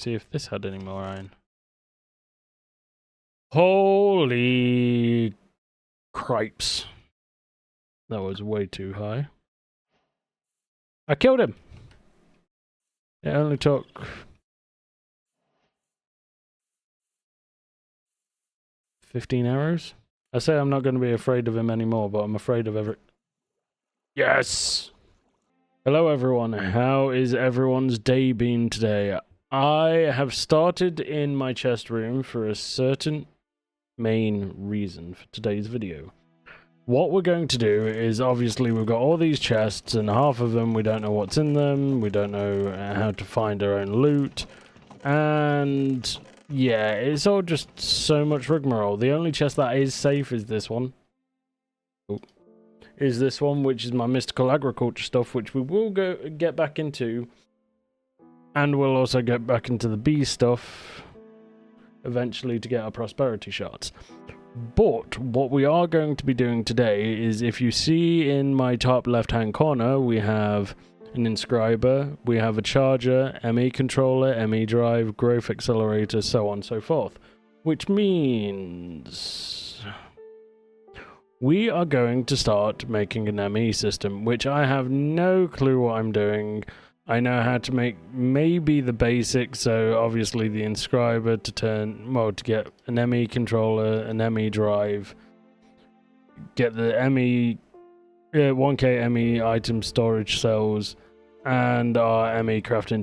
see if this had any more iron. Holy cripes. That was way too high. I killed him! It only took... 15 arrows? I say I'm not going to be afraid of him anymore, but I'm afraid of every... Yes! Hello everyone, how is everyone's day been today? I have started in my chest room for a certain main reason for today's video. What we're going to do is, obviously we've got all these chests and half of them we don't know what's in them, we don't know how to find our own loot, and yeah, it's all just so much rigmarole. The only chest that is safe is this one. Is this one, which is my mystical agriculture stuff, which we will get back into, and we'll also get back into the bee stuff eventually to get our prosperity shards. But what we are going to be doing today is, if you see in my top left hand corner, we have an inscriber, we have a charger, ME controller, ME drive, growth accelerator, so on and so forth. Which means we are going to start making an ME system, which I have no clue what I'm doing. I know how to make maybe the basics, so obviously the inscriber to get an ME controller, an ME drive, get the ME 1K ME item storage cells, and our ME crafting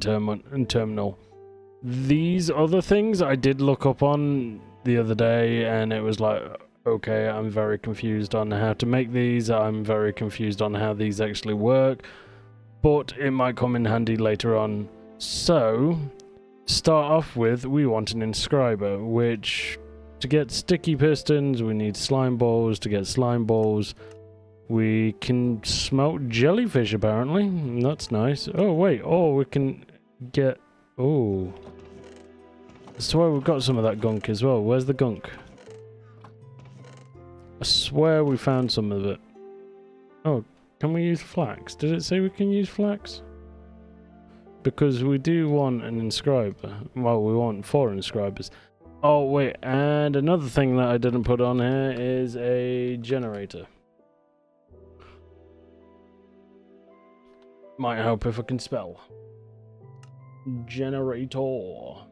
terminal. These other things I did look up on the other day, and it was like, okay, I'm very confused on how to make these, I'm very confused on how these actually work, but it might come in handy later on. So, to start off with, we want an inscriber, which, to get sticky pistons, we need slime balls. To get slime balls, we can smelt jellyfish, apparently. That's nice. Oh, wait. Oh, we can get... Oh. I swear we've got some of that gunk as well. Where's the gunk? I swear we found some of it. Oh, can we use flax? Did it say we can use flax? Because we do want an inscriber. Well, we want 4 inscribers. Oh, wait, and another thing that I didn't put on here is a generator. Might help if I can spell. Generator.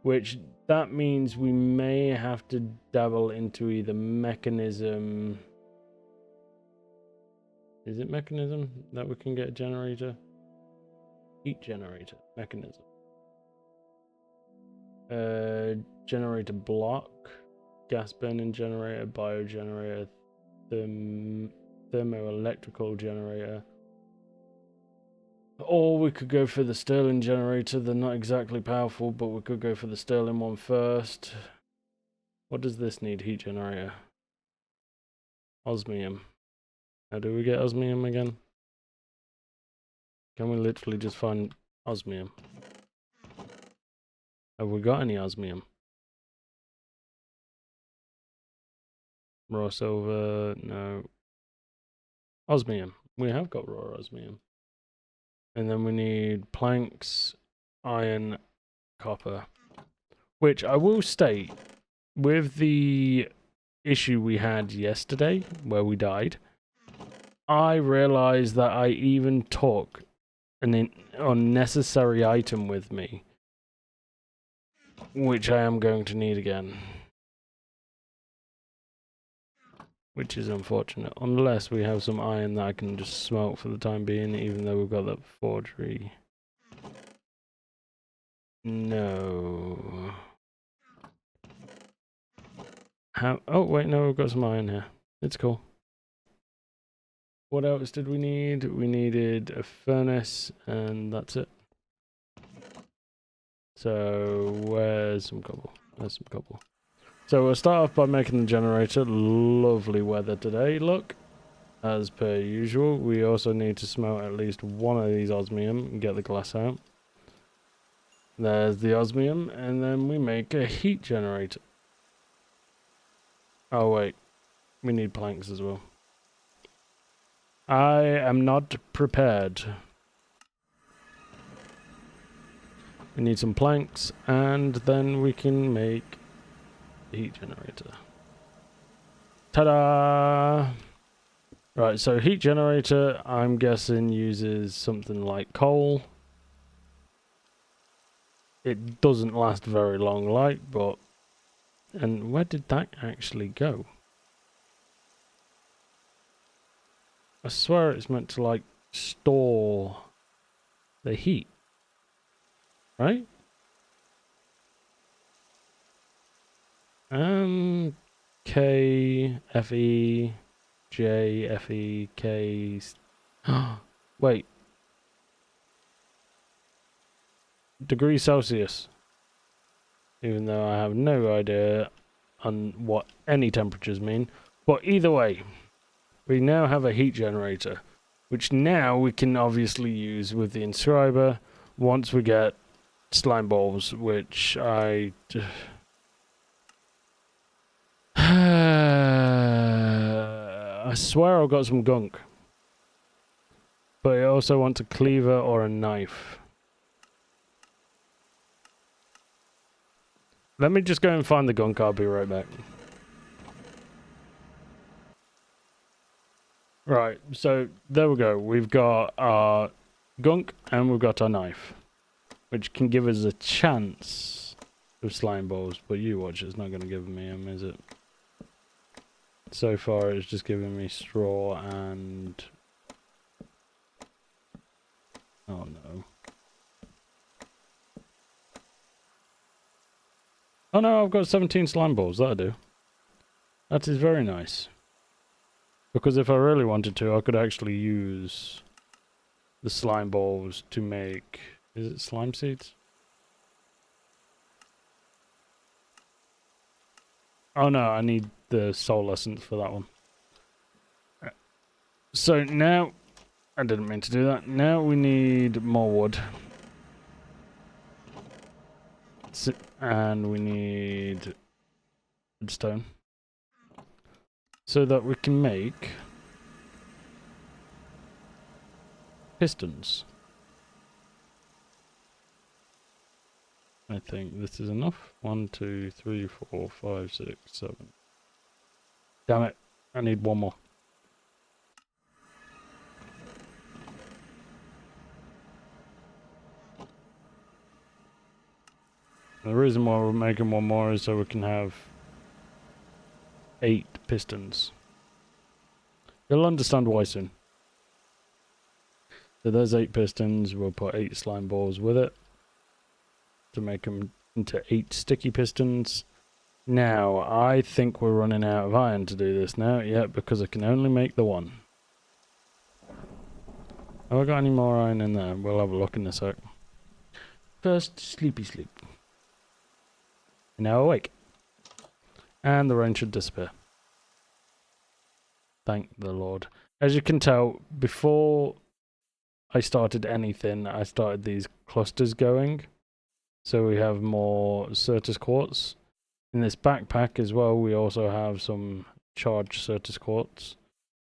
Which, that means we may have to dabble into either mechanism... Is it mechanism that we can get a generator? Heat generator. Mechanism. Generator block. Gas burning generator. Biogenerator. Thermoelectrical generator. Or we could go for the Stirling generator. They're not exactly powerful, but we could go for the Stirling one first. What does this need? Heat generator. Osmium. How do we get osmium again? Can we literally just find osmium? Have we got any osmium? Raw silver, no. Osmium. We have got raw osmium. And then we need planks, iron, copper. Which I will state, with the issue we had yesterday, where we died, I realized that I even took an unnecessary item with me, which I am going to need again. Which is unfortunate, unless we have some iron that I can just smelt for the time being, even though we've got that forgery. No. How? Oh, wait, no, we've got some iron here. It's cool. What else did we need? We needed a furnace, and that's it. So, where's some cobble? There's some cobble. So we'll start off by making the generator. Lovely weather today, look. As per usual. We also need to smelt at least one of these osmium and get the glass out. There's the osmium, and then we make a heat generator. Oh wait, we need planks as well. I am not prepared. We need some planks, and then we can make a heat generator. Ta-da! Right, so heat generator, I'm guessing, uses something like coal. It doesn't last very long, like, but... And where did that actually go? I swear it's meant to, like, store the heat. Right? K, F, E, J, F, E, K... Wait. Degrees Celsius. Even though I have no idea on what any temperatures mean. But either way, we now have a heat generator, which now we can obviously use with the inscriber once we get slime balls, which I swear I've got some gunk. But I also want a cleaver or a knife. Let me just go and find the gunk, I'll be right back. Right, so there we go. We've got our gunk and we've got our knife, which can give us a chance of slime balls, but you watch, it's not going to give me them, is it? So far it's just giving me straw and... Oh no. Oh no, I've got 17 slime balls, that'll do. That is very nice. Because if I really wanted to, I could actually use the slime balls to make... Is it slime seeds? Oh no, I need the soul essence for that one. So now... I didn't mean to do that. Now we need more wood. And we need redstone. So that we can make pistons. I think this is enough. 1, 2, 3, 4, 5, 6, 7. Damn it. I need one more. The reason why we're making one more is so we can have 8 pistons. You'll understand why soon. So there's 8 pistons. We'll put 8 slime balls with it to make them into 8 sticky pistons. Now, I think we're running out of iron to do this now. Yeah, because I can only make the one. Have I got any more iron in there? We'll have a look in a sec. First, sleepy sleep. Now awake. And the rain should disappear. Thank the Lord. As you can tell, before I started anything, I started these clusters going. So we have more Certus Quartz. In this backpack as well, we also have some charged Certus Quartz.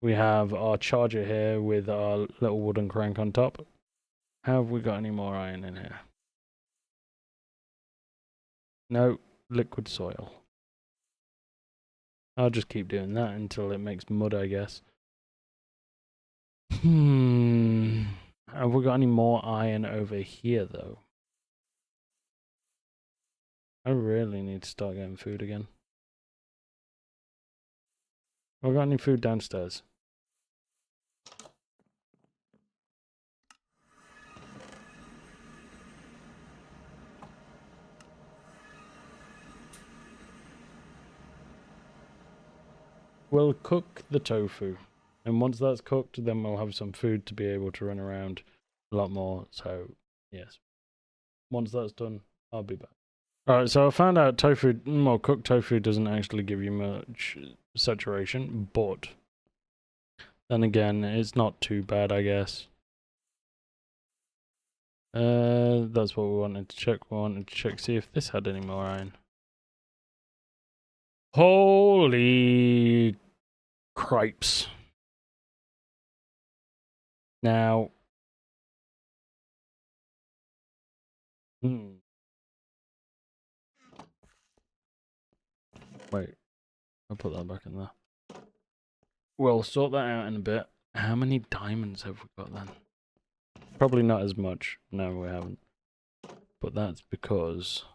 We have our charger here with our little wooden crank on top. Have we got any more iron in here? No, liquid soil. I'll just keep doing that until it makes mud, I guess. Have we got any more iron over here, though? I really need to start getting food again. Have we got any food downstairs? We'll cook the tofu. And once that's cooked, then we'll have some food to be able to run around a lot more. So, yes. Once that's done, I'll be back. Alright, so I found out tofu, well, cooked tofu doesn't actually give you much saturation, but then again, it's not too bad, I guess. That's what we wanted to check. We wanted to check, see if this had any more iron. Holy cripes. Now, Hmm. Wait, I'll put that back in there. We'll sort that out in a bit. How many diamonds have we got then? Probably not as much. No, we haven't. But that's because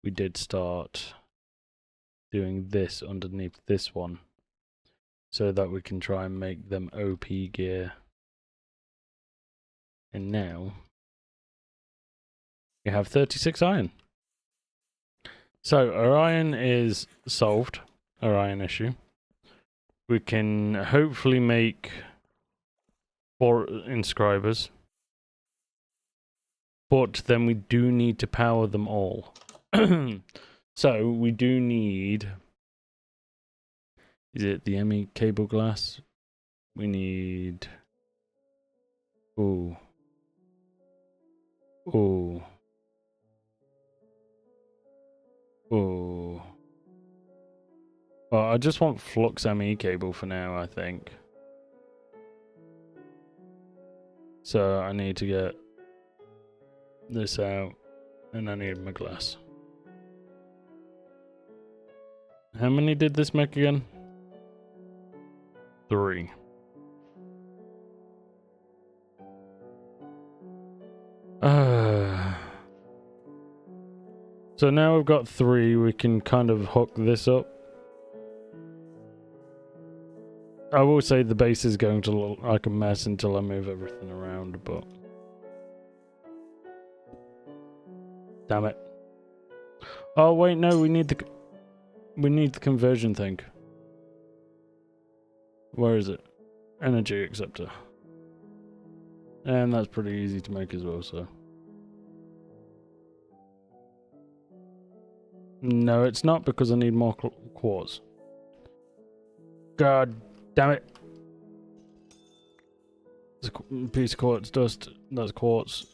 we did start doing this underneath this one, so that we can try and make them OP gear. And now we have 36 iron. So our iron is solved, our iron issue. We can hopefully make 4 inscribers, but then we do need to power them all. So we do need, is it the ME cable glass? We need, ooh. Well, I just want Flux ME cable for now, I think. So I need to get this out, and I need my glass. How many did this make again? 3. So now we've got 3, we can kind of hook this up. I will say the base is going to look like a mess until I move everything around, but... Damn it. Oh wait, no, we need the conversion thing. Where is it? Energy acceptor. And that's pretty easy to make as well, so... No, it's not, because I need more quartz. God damn it. There's a piece of quartz dust. That's quartz.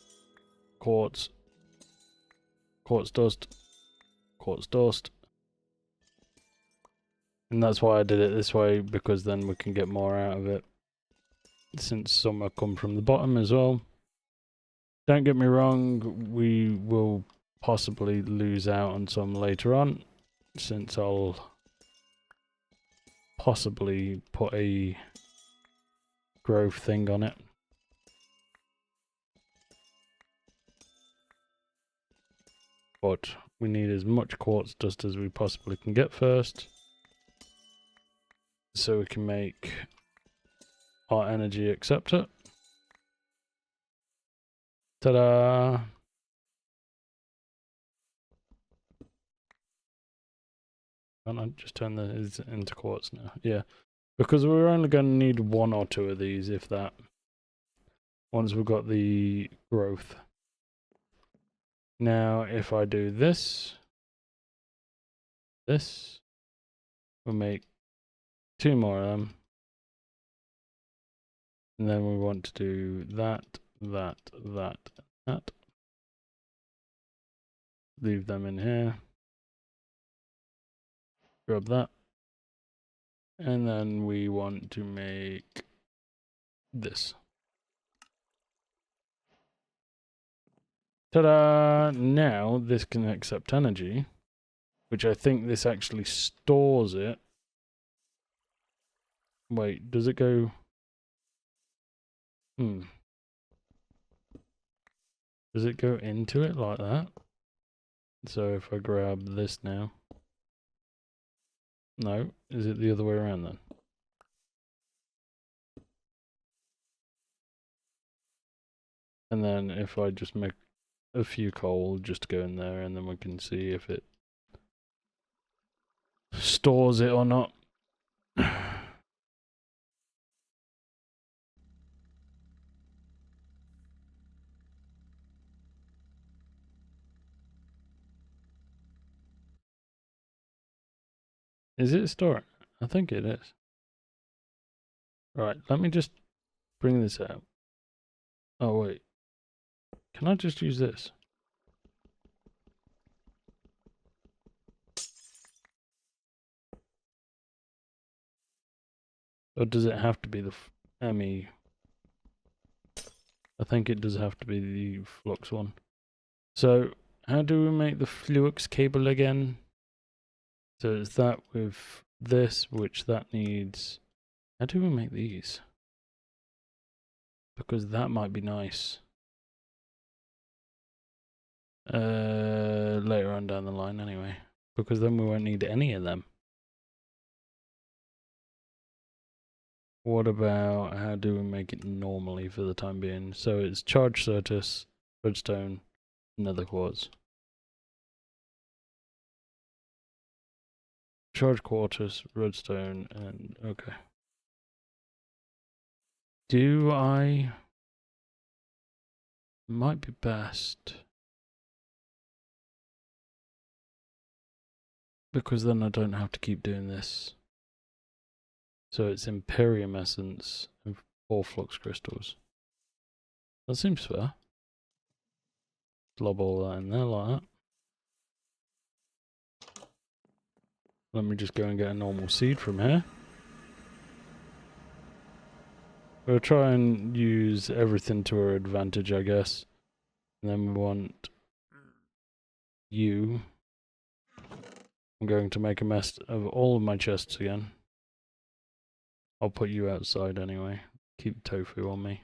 Quartz. Quartz dust. Quartz dust. And that's why I did it this way, because then we can get more out of it. Since some have come from the bottom as well. Don't get me wrong, we will possibly lose out on some later on, since I'll possibly put a growth thing on it. But we need as much quartz dust as we possibly can get first, so we can make our energy acceptor. Ta-da! Can't I just turn this into quartz now? Yeah, because we're only going to need 1 or 2 of these, if that, once we've got the growth. Now, if I do this, we'll make 2 more of them. And then we want to do that. Leave them in here. Grab that. And then we want to make this. Ta-da! Now this can accept energy, which I think this actually stores it. Wait, does it go... Does it go into it like that? So if I grab this now... No, is it the other way around then? And then if I just make a few coal just to go in there, and then we can see if it stores it or not. Is it storing? I think it is. Right, let me just bring this out. Oh wait, can I just use this? Or does it have to be the ME? I think it does have to be the Flux one. So, how do we make the Fluix cable again? So it's that with this, which that needs... How do we make these? Because that might be nice. Later on down the line anyway. Because then we won't need any of them. What about how do we make it normally for the time being? So it's charge Certus, redstone, nether quartz. Charge quartz, redstone, and okay. Do I... Might be best. Because then I don't have to keep doing this. So it's Imperium essence and 4 flux crystals. That seems fair. Lob all that in there like that. Let me just go and get a normal seed from here. We'll try and use everything to our advantage, I guess. And then we want you. I'm going to make a mess of all of my chests again. I'll put you outside anyway. Keep tofu on me.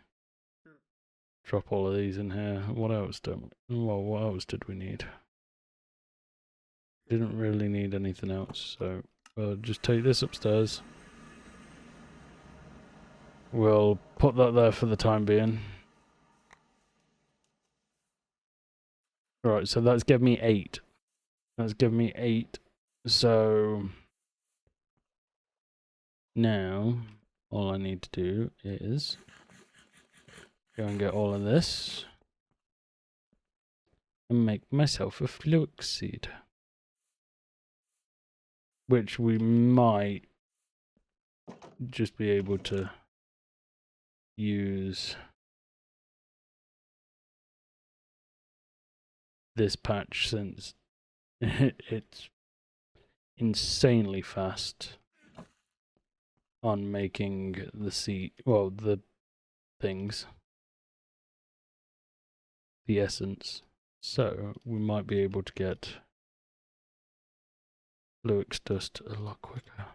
Drop all of these in here. What else what else did we need? Didn't really need anything else, so we'll just take this upstairs. We'll put that there for the time being. Right, so that's given me 8. That's given me 8. So now all I need to do is go and get all of this and make myself a Fluix seed. Which we might just be able to use this patch since it's insanely fast on making the seed, well, the things, the essence. So we might be able to get Fluix dust a lot quicker.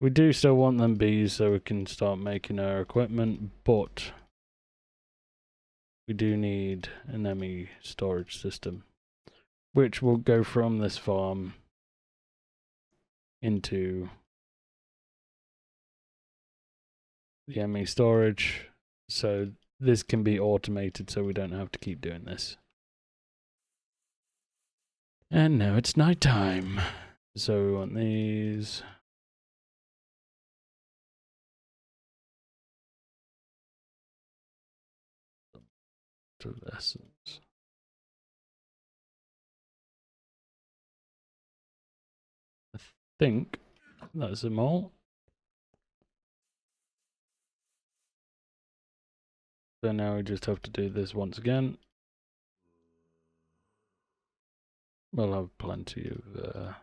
We do still want them bees so we can start making our equipment, but we do need an ME storage system, which will go from this farm into the ME storage, so this can be automated so we don't have to keep doing this. And now it's night time. So we want these. To essence. I think that's them all. So now we just have to do this once again. We'll have plenty of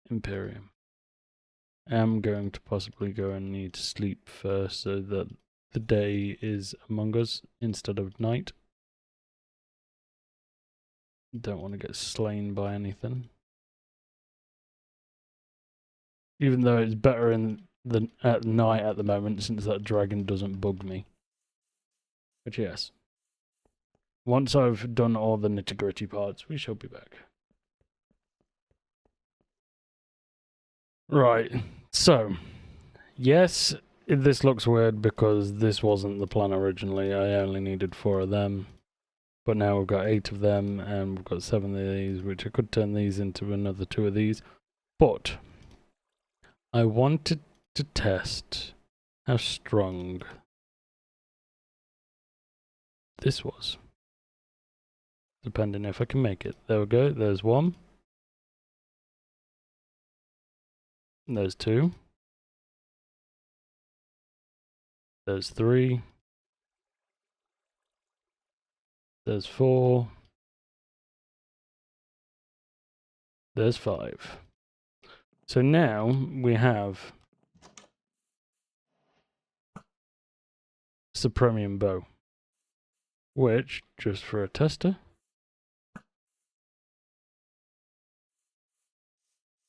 Imperium. I'm going to possibly go and need to sleep first so that the day is among us instead of night. Don't want to get slain by anything. Even though it's better at night at the moment since that dragon doesn't bug me. But yes. Once I've done all the nitty-gritty parts, we shall be back. Right, so, yes, this looks weird because this wasn't the plan originally. I only needed 4 of them. But now we've got 8 of them, and we've got 7 of these, which I could turn these into another 2 of these. But I wanted to test how strong this was. Depending if I can make it. There we go, there's 1. There's 2. There's 3. There's 4. There's 5. So now we have Supremium bow. Which, just for a tester,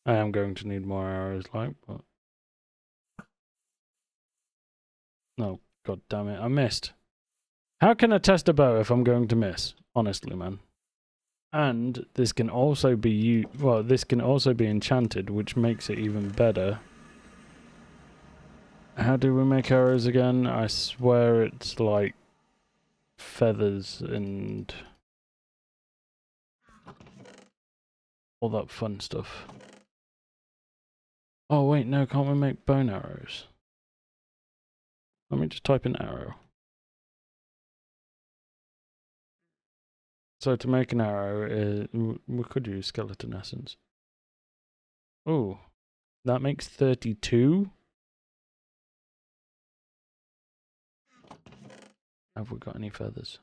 I am going to need more arrows, like, but... No, god damn it, I missed. How can I test a bow if I'm going to miss? Honestly, man. And this can also be this can also be enchanted, which makes it even better. How do we make arrows again? I swear it's like feathers and all that fun stuff. Oh wait, no, can't we make bone arrows? Let me just type in arrow. So to make an arrow, we could use skeleton essence. Oh, that makes 32? Have we got any feathers?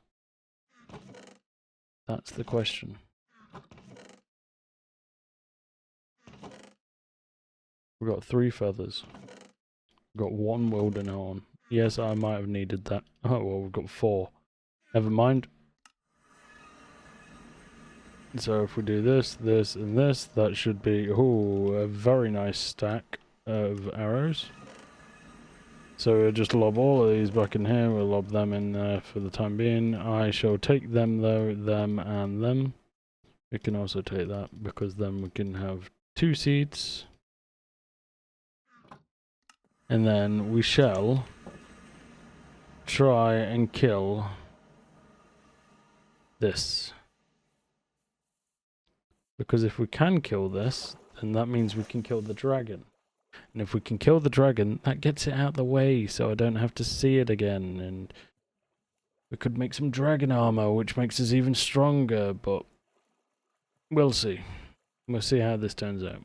That's the question. We've got 3 feathers. We've got 1 wooden horn. Yes, I might have needed that. Oh, well, we've got 4. Never mind. So if we do this, this, and this, that should be, ooh, a very nice stack of arrows. So we'll just lob all of these back in here. We'll lob them in there for the time being. I shall take them though, them and them. We can also take that because then we can have 2 seeds. And then we shall try and kill this. Because if we can kill this, then that means we can kill the dragon. And if we can kill the dragon, that gets it out the way, so I don't have to see it again. And we could make some dragon armor, which makes us even stronger, but we'll see. We'll see how this turns out.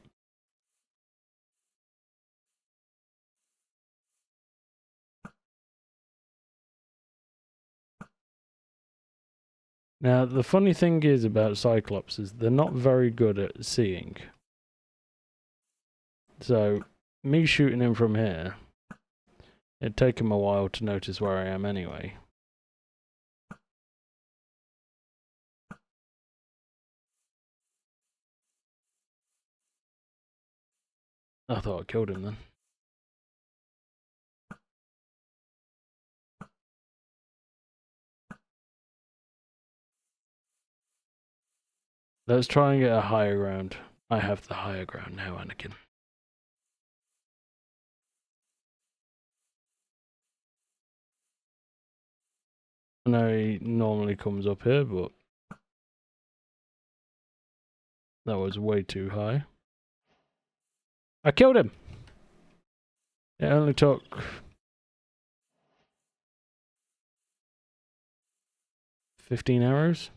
Now, the funny thing is about Cyclops is they're not very good at seeing. So, me shooting him from here, it'd take him a while to notice where I am anyway. I thought I killed him then. Let's try and get a higher ground. I have the higher ground now, Anakin. I know he normally comes up here, but that was way too high. I killed him! It only took... $15 arrows?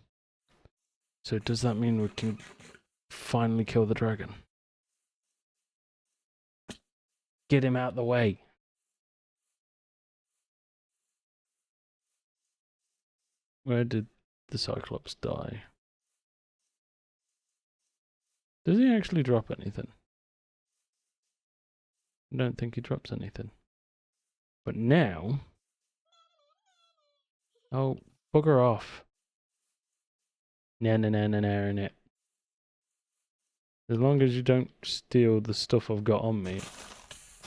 So does that mean we can finally kill the dragon? Get him out the way! Where did the Cyclops die? Does he actually drop anything? I don't think he drops anything. But now... Oh, bugger off. No. As long as you don't steal the stuff I've got on me.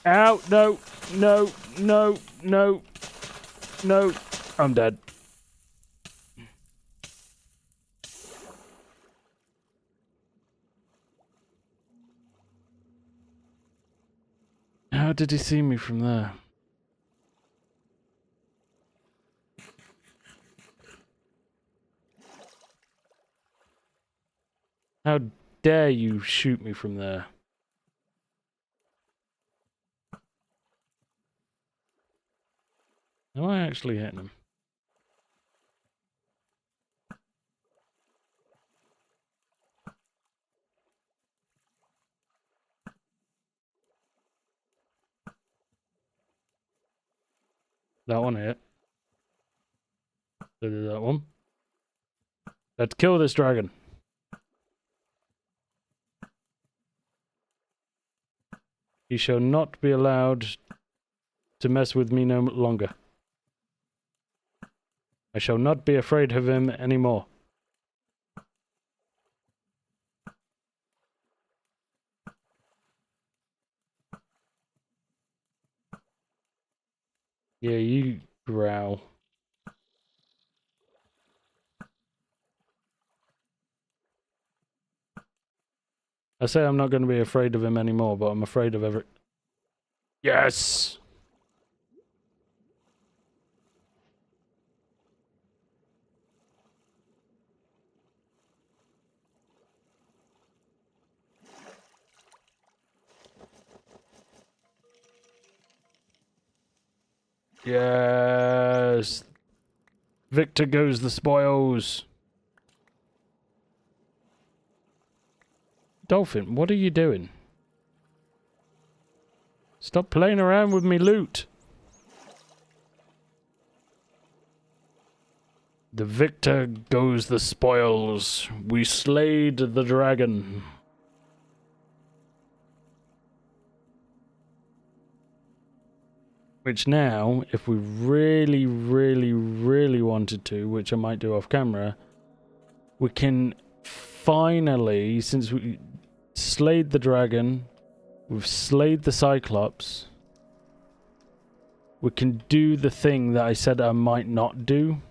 Ow! No! I'm dead. How did he see me from there? How dare you shoot me from there? Am I actually hitting him? That one hit. So did that one. Let's kill this dragon. He shall not be allowed to mess with me no longer. I shall not be afraid of him anymore. Yeah, you growl. I say I'm not going to be afraid of him anymore, but I'm afraid of every... Yes! Yes! Victor goes the spoils! Dolphin, what are you doing? Stop playing around with me loot! The victor goes the spoils. We slayed the dragon. Which now, if we really, really, really wanted to, which I might do off camera, we can finally, since we slayed the dragon, we've slayed the Cyclops, we can do the thing that I said I might not do.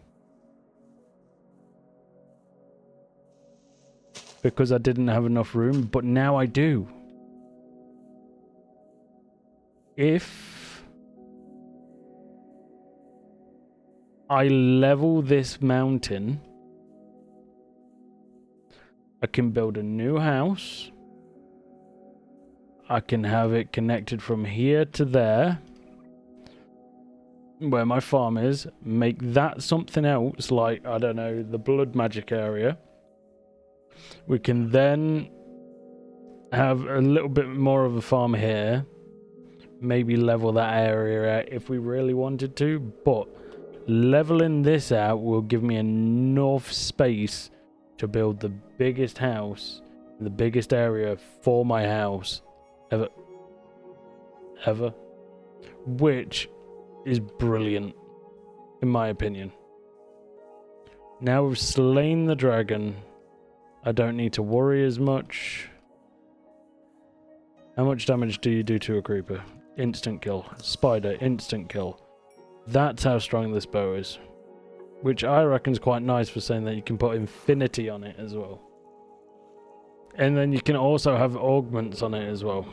Because I didn't have enough room, but now I do. If I level this mountain, I can build a new house. I can have it connected from here to there, where my farm is. Make that something else, like, I don't know, the blood magic area. We can then have a little bit more of a farm here. Maybe level that area out if we really wanted to, but leveling this out will give me enough space to build the biggest house, the biggest area for my house ever, which is brilliant in my opinion. Now we've slain the dragon, I don't need to worry as much. How much damage do you do to a creeper? Instant kill. Spider, instant kill. That's how strong this bow is. Which I reckon is quite nice for saying that you can put infinity on it as well. And then you can also have augments on it as well.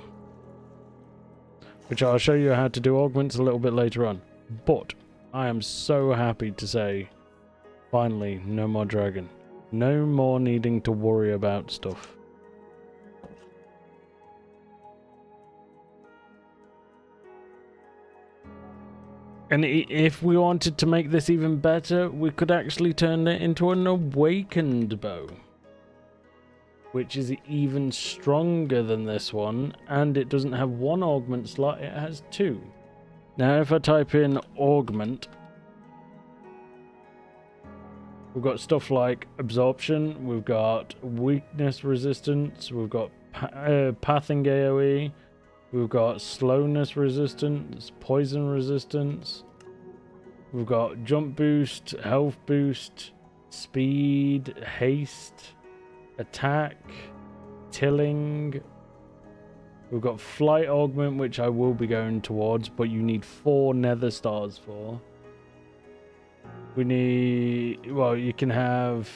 Which I'll show you how to do augments a little bit later on. But I am so happy to say, finally, no more dragon. No more needing to worry about stuff. And if we wanted to make this even better, we could actually turn it into an awakened bow. Which is even stronger than this one, and it doesn't have one augment slot, it has two. Now if I type in augment, we've got stuff like absorption, we've got weakness resistance, we've got pathing AoE, we've got slowness resistance, poison resistance, we've got jump boost, health boost, speed, haste, attack, tilling. We've got flight augment, which I will be going towards, but you need 4 nether stars for. We need, well, you can have,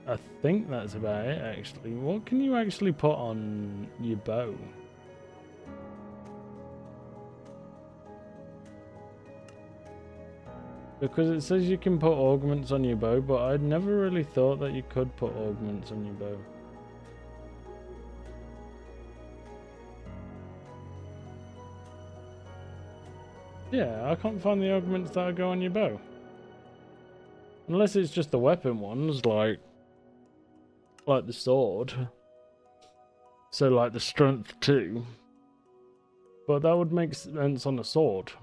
I think that's about it actually. What can you actually put on your bow? Because it says you can put augments on your bow, but I'd never really thought that you could put augments on your bow. Yeah, I can't find the augments that go on your bow. Unless it's just the weapon ones, like the sword. So like the strength 2. But that would make sense on a sword.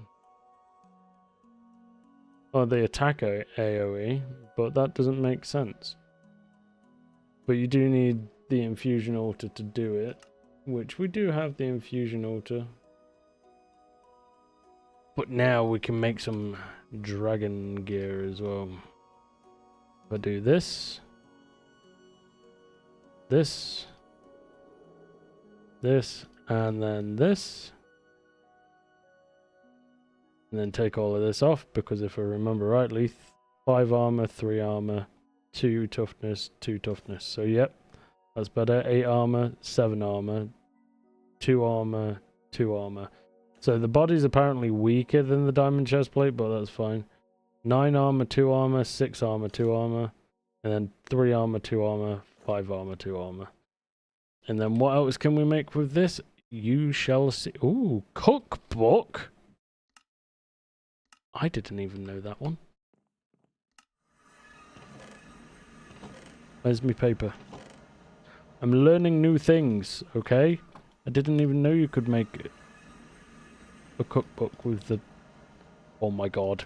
Or the attack AoE, but that doesn't make sense. But you do need the infusion altar to do it, which we do have the infusion altar. But now we can make some dragon gear as well. If I do this, this, and then this, and then take all of this off, because if I remember rightly, 5 armor, 3 armor, 2 toughness, 2 toughness. So yep, that's better. 8 armor, 7 armor, 2 armor, 2 armor. So the body's apparently weaker than the diamond chestplate, but that's fine. 9 armor, 2 armor, 6 armor, 2 armor, and then 3 armor, 2 armor, 5 armor, 2 armor. And then what else can we make with this? You shall see. Ooh, cookbook. I didn't even know that one. Where's my paper? I'm learning new things, okay? I didn't even know you could make a cookbook with the... Oh my god.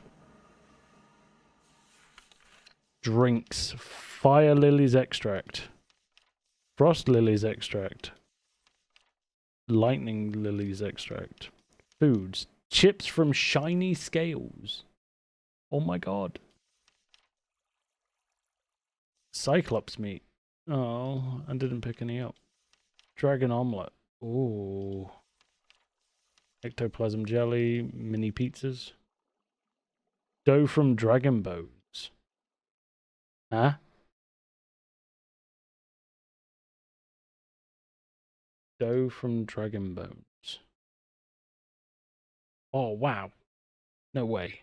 Drinks. Fire lilies extract. Frost lilies extract. Lightning lilies extract. Foods. Chips from shiny scales. Oh my god. Cyclops meat. Oh, I didn't pick any up. Dragon omelette. Ooh. Ectoplasm jelly. Mini pizzas. Dough from dragon bones. Huh? Dough from dragon bones. Oh, wow. No way.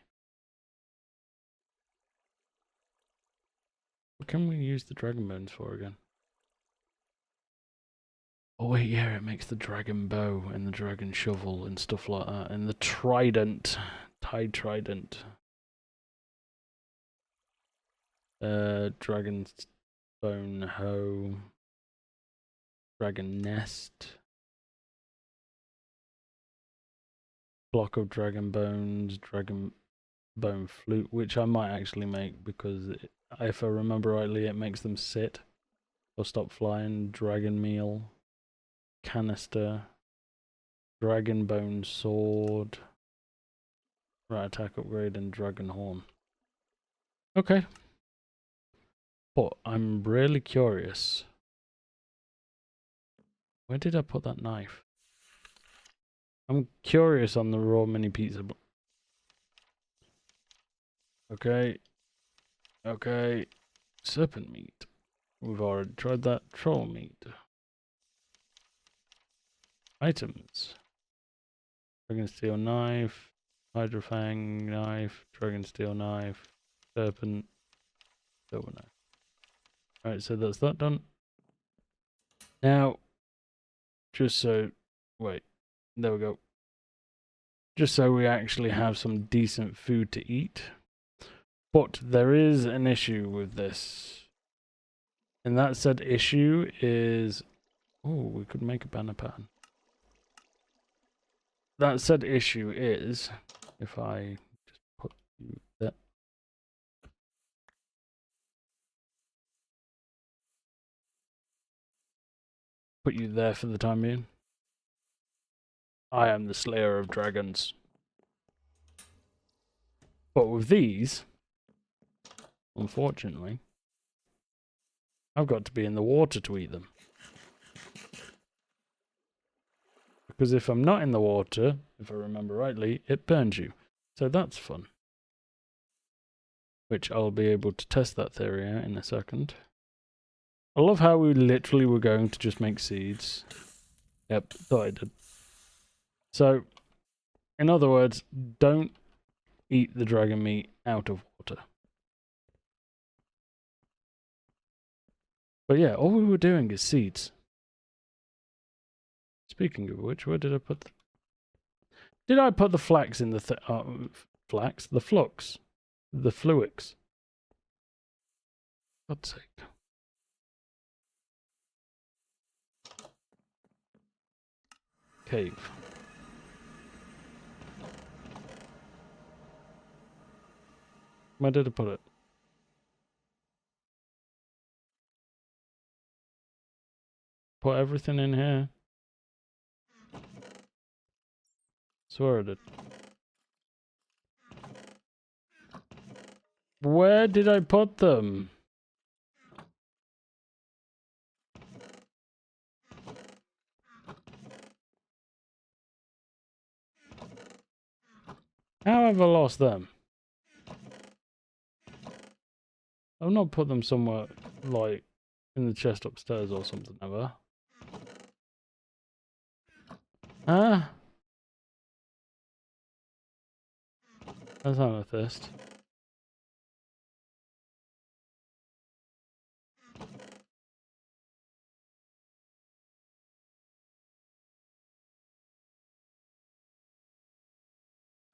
What can we use the dragon bones for again? Oh wait, yeah, it makes the dragon bow and the dragon shovel and stuff like that. And the trident. Tide trident. Dragon bone hoe. Dragon nest. Block of dragon bones. Dragon bone flute, which I might actually make because if I remember rightly, it makes them sit or stop flying. Dragon meal. Canister. Dragon bone sword. Right, attack upgrade and dragon horn. Okay. But I'm really curious. Where did I put that knife? I'm curious on the raw mini pizza. Okay. Okay. Serpent meat. We've already tried that. Troll meat. Items. Dragon steel knife. Hydrofang knife. Dragon steel knife. Serpent. Silver knife. Alright, so that's that done. Now, just so... Wait. There we go. Just so we actually have some decent food to eat. But there is an issue with this. And that said issue is... Oh, we could make a banner pattern. That said issue is... If I just put you there. Put you there for the time being. I am the slayer of dragons. But with these, unfortunately, I've got to be in the water to eat them. Because if I'm not in the water, if I remember rightly, it burns you. So that's fun. Which I'll be able to test that theory out in a second. I love how we literally were going to just make seeds. Yep, thought I did. So, in other words, don't eat the dragon meat out of water. But yeah, all we were doing is seeds. Speaking of which, where did I put did I put the flax in the flax? The flux? The Fluix? God's sake. Cave. Where did I put it? Put everything in here. Swear I did. Where did I put them? How have I lost them? I've not put them somewhere, like, in the chest upstairs or something, have I? Huh? That's amethyst.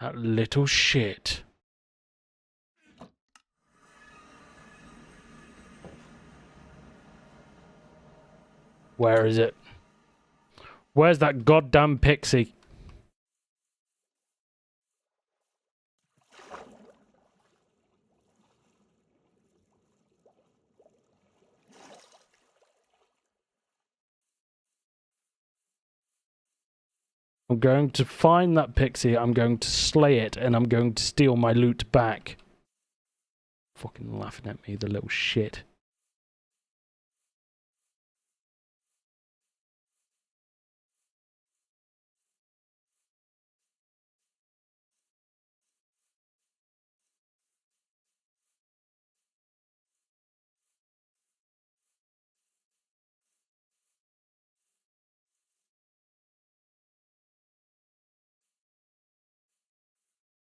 That little shit. Where is it? Where's that goddamn pixie? I'm going to find that pixie, I'm going to slay it, and I'm going to steal my loot back. Fucking laughing at me, the little shit.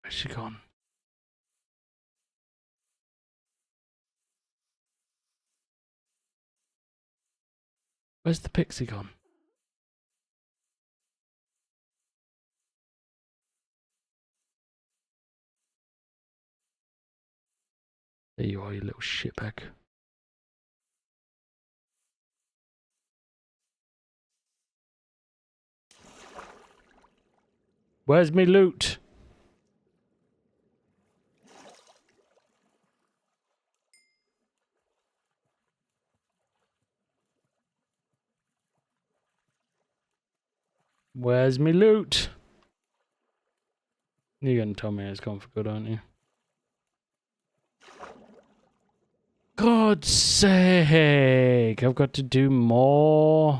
Where's she gone? Where's the pixie gone? There you are, you little shitbag. Where's me loot? Where's me loot? You're gonna tell me it's gone for good, aren't you? God's sake! I've got to do more.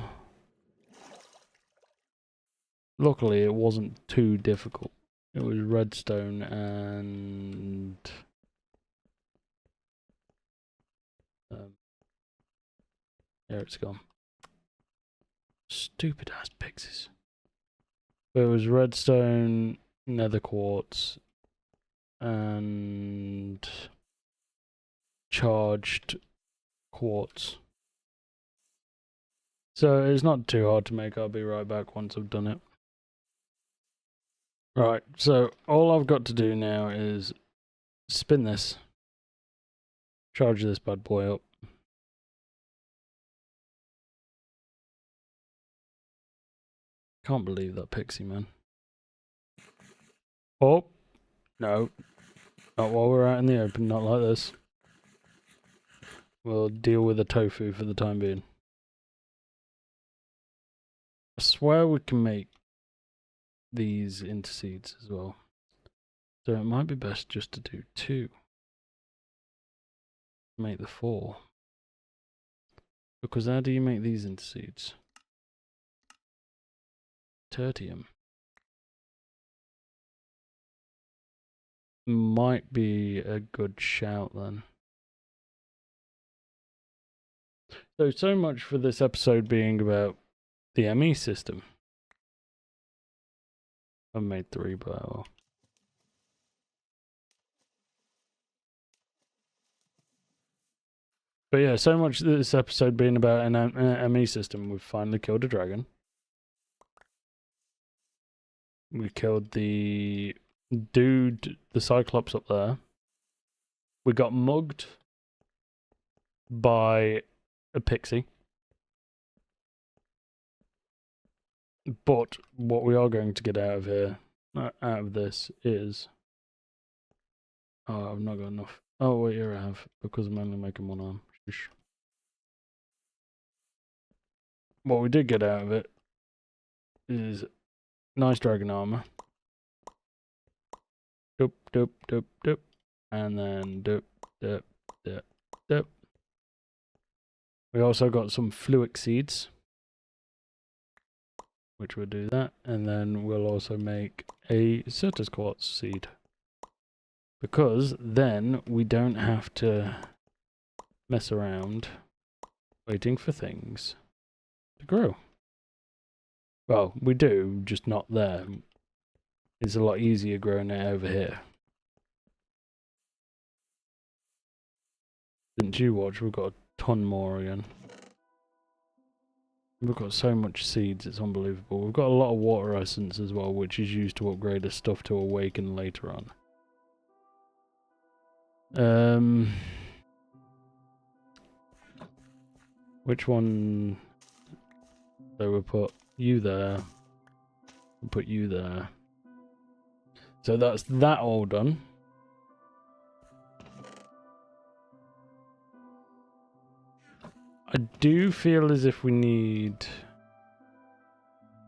Luckily, it wasn't too difficult. It was redstone and... there it's gone. Stupid ass pixies. But it was redstone, nether quartz, and charged quartz. So it's not too hard to make. I'll be right back once I've done it. Right, so all I've got to do now is spin this, charge this bad boy up. Can't believe that pixie, man. Oh, no. Not while we're out in the open, not like this. We'll deal with the tofu for the time being. I swear we can make these into seeds as well. So it might be best just to do 2. Make the 4. Because how do you make these into seeds? Tertium. Might be a good shout then. So much for this episode being about the ME system. I've made 3, but well. But yeah, so much this episode being about an ME system. We've finally killed a dragon. We killed the dude, the Cyclops up there. We got mugged by a pixie. But what we are going to get out of here, out of this, is... oh, I've not got enough. Oh, wait, here I have, because I'm only making 1 arm. Shush. What we did get out of it is nice dragon armor. Doop, doop, doop, doop. And then doop, Dip, dip, dip. We also got some Fluix seeds, which will do that, and then we'll also make a Certus Quartz seed, because then we don't have to mess around waiting for things to grow. Well, we do, just not there. It's a lot easier growing it over here. Didn't you watch? We've got a ton more again. We've got so much seeds, it's unbelievable. We've got a lot of water essence as well, which is used to upgrade the stuff to awaken later on. Which one? So we'll put you there. We'll put you there. So that's that all done. I do feel as if we need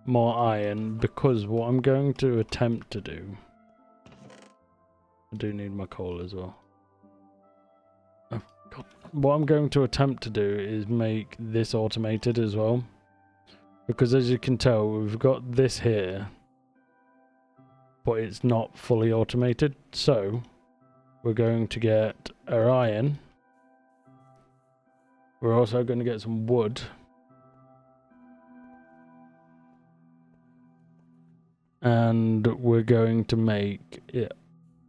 more iron, because what I'm going to attempt to do... I do need my coal as well. Oh, God. What I'm going to attempt to do is make this automated as well. Because as you can tell, we've got this here, but it's not fully automated. So, we're going to get our iron. We're also going to get some wood. And we're going to make it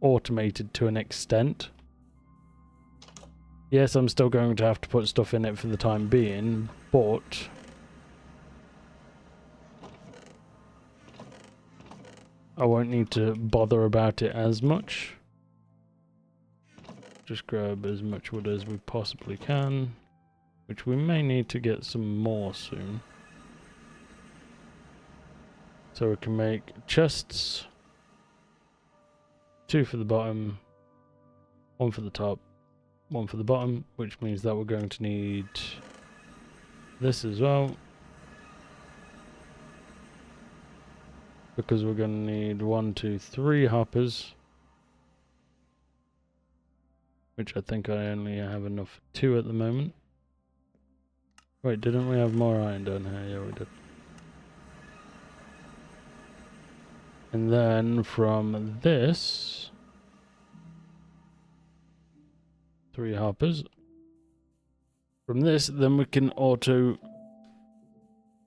automated to an extent. Yes, I'm still going to have to put stuff in it for the time being, but I won't need to bother about it as much. Just grab as much wood as we possibly can, which we may need to get some more soon. So we can make chests. 2 for the bottom, 1 for the top, 1 for the bottom, which means that we're going to need this as well. Because we're going to need 1, 2, 3 hoppers. Which I think I only have enough for 2 at the moment. Wait, didn't we have more iron down here? Yeah, we did. And then from this, 3 hoppers. From this, then we can auto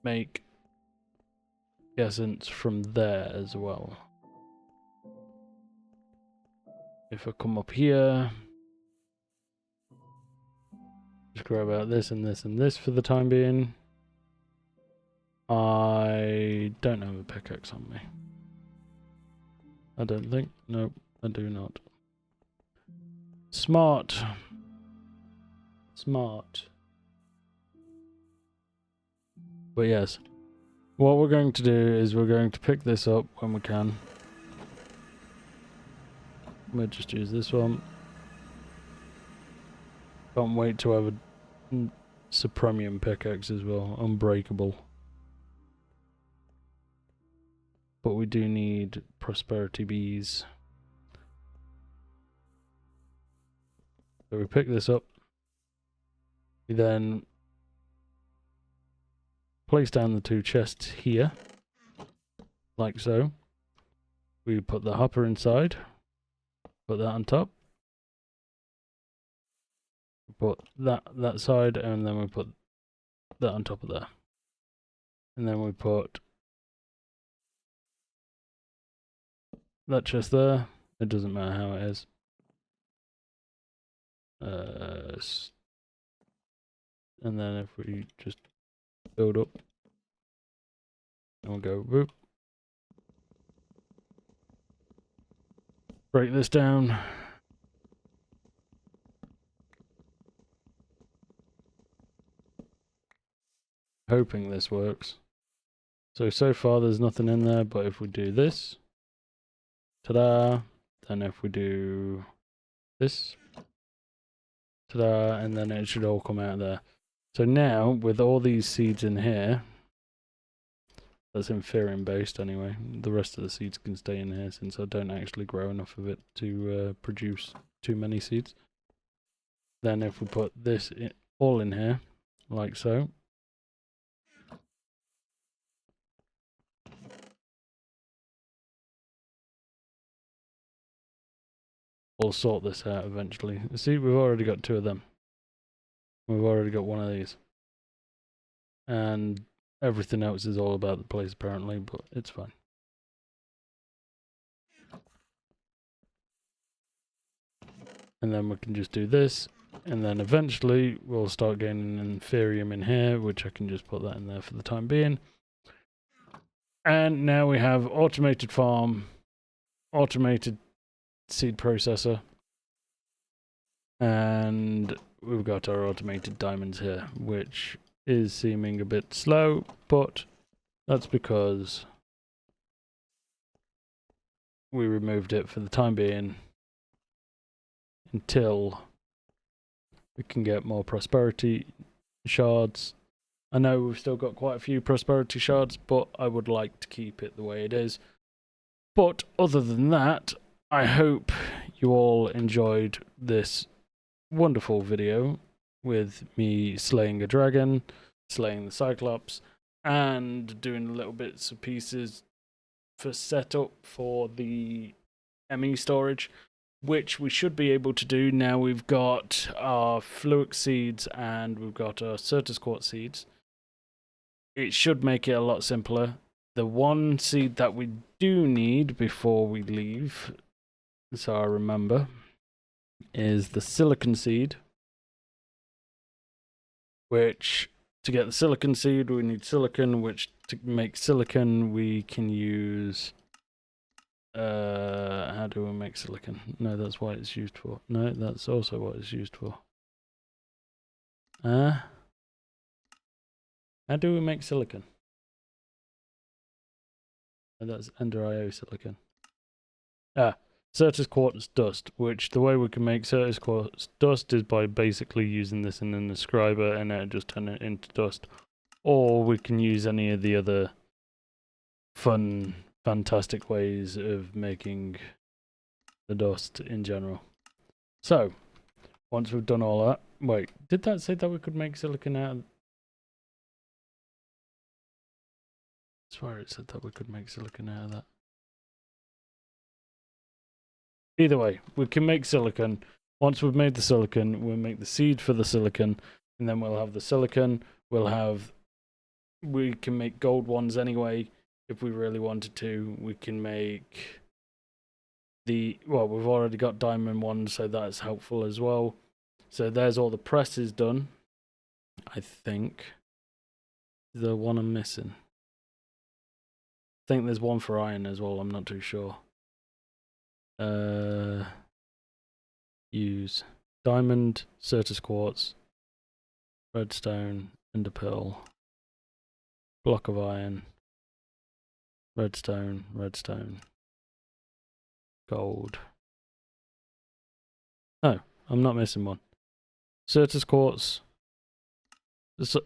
make essence from there as well. If I come up here, just grab out this and this and this for the time being. I don't have a pickaxe on me. I don't think. Nope, I do not. Smart. Smart. But yes, what we're going to do is we're going to pick this up when we can. We'll just use this one. Can't wait to have a supremium pickaxe as well, unbreakable. But we do need prosperity bees. So we pick this up. We then place down the 2 chests here, like so. We put the hopper inside, put that on top. Put that side, and then we put that on top of there. And then we put that chest there. It doesn't matter how it is. And then if we just build up, and we'll go whoop. Break this down. Hoping this works. So far there's nothing in there, but if we do this, ta-da, then if we do this, ta-da, and then it should all come out there. So now, with all these seeds in here, that's inferium based anyway, the rest of the seeds can stay in here since I don't actually grow enough of it to produce too many seeds. Then if we put this all in here, like so. We'll sort this out eventually. See, we've already got 2 of them. We've already got 1 of these. And everything else is all about the place apparently, but it's fine. And then we can just do this, and then eventually we'll start gaining inferium in here, which I can just put that in there for the time being. And now we have automated farm, automated seed processor, and we've got our automated diamonds here, which is seeming a bit slow, but that's because we removed it for the time being until we can get more prosperity shards. I know we've still got quite a few prosperity shards, but I would like to keep it the way it is. But other than that, I hope you all enjoyed this wonderful video with me slaying a dragon, slaying the Cyclops, and doing little bits and pieces for setup for the ME storage, which we should be able to do now. We've got our Fluix seeds and we've got our Certus Quartz seeds. It should make it a lot simpler. The one seed that we do need before we leave, so I remember, is the silicon seed, which to get the silicon seed we need silicon, which to make silicon we can use how do we make silicon? No, that's what it's used for. No, that's also what it's used for. How do we make silicon? And that's Ender IO silicon. Certus Quartz dust, which the way we can make Certus Quartz dust is by basically using this in an inscriber and then just turn it into dust. Or we can use any of the other fun, fantastic ways of making the dust in general. So, once we've done all that, wait, did that say that we could make silicon out of... I swear it said that we could make silicon out of that. Either way, we can make silicon. Once we've made the silicon, we'll make the seed for the silicon, and then we'll have the silicon. We can make gold ones anyway, if we really wanted to. We can make well, we've already got diamond ones, so that's helpful as well. So there's all the presses done, I think. The one I'm missing. I think there's one for iron as well, I'm not too sure. Use diamond, Certus Quartz, redstone, ender pearl, block of iron, redstone, gold. No, I'm not missing one. Certus Quartz.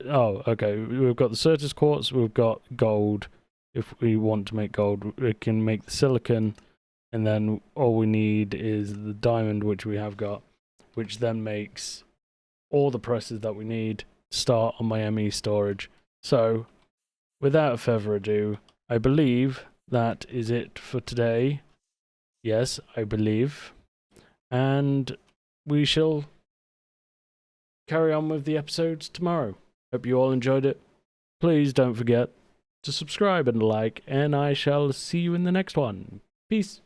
Oh, okay. We've got the Certus Quartz, we've got gold. If we want to make gold, we can make the silicon. And then all we need is the diamond, which we have got, which then makes all the presses that we need to start on my ME storage. So, without further ado, I believe that is it for today. Yes, I believe. And we shall carry on with the episodes tomorrow. Hope you all enjoyed it. Please don't forget to subscribe and like, and I shall see you in the next one. Peace.